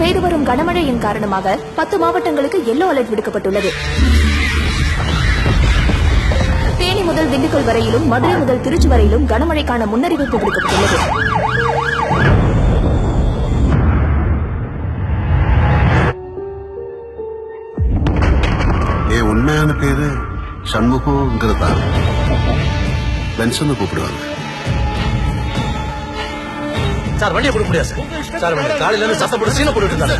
பெய்து வரும் கனமழையின் காரணமாக 10 மாவட்டங்களுக்கு எல்லோ அலர்ட் விடுக்கப்பட்டுள்ளது. தேனி முதல் திண்டுக்கல் வரையிலும் மதுரை முதல் திருச்சி வரையிலும் கனமழைக்கான முன்னறிவிப்பு விடுக்கப்பட்டுள்ளது. என் உண்மையான பேரு சண்முகங்கிறதா பென்ஷன் கூப்பிடுவாங்க. சார் வண்டியை கொடுக்க முடியாது சார். காலையில இருந்து சத்தம் போட்டு சீன போட்டுட்டு இருந்தாங்க.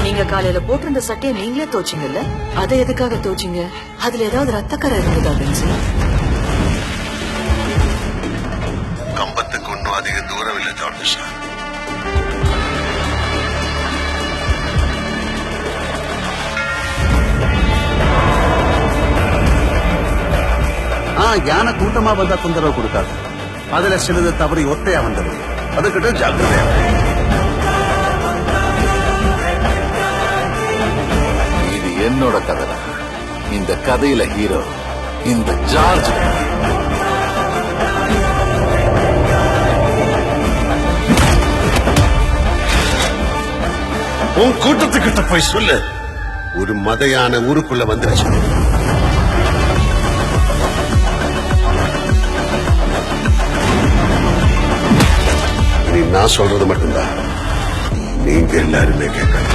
நீங்க காலையில போட்டிருந்த சட்டையை நீங்களே தோச்சிங்கல்ல, அதை எதுக்காக தோச்சிங்க? அதுல ஏதாவது ரத்தக்கரை இருந்ததா பென்சில்? கம்பத்துக்கு ஒன்னும் அதிக தூரம் இல்லை ஜார்ஜ் சார். யானை கூட்டமா வந்தா தொந்தரவு கொடுக்காது. அதுல சிலது தவறி ஒத்தையா வந்தது. அதுக்கிட்ட ஜாக்கிரதையா. இது என்னோட கதை. இந்த கதையில ஹீரோ இந்த ஜார்ஜ். உன் கூட்டத்துக்கிட்ட போய் சொல்லு, ஒரு மத யானை ஊருக்குள்ள வந்துருச்சு. நான் சொல்றது மட்டும்தான் நீங்க எல்லாருமே கேட்கணும்.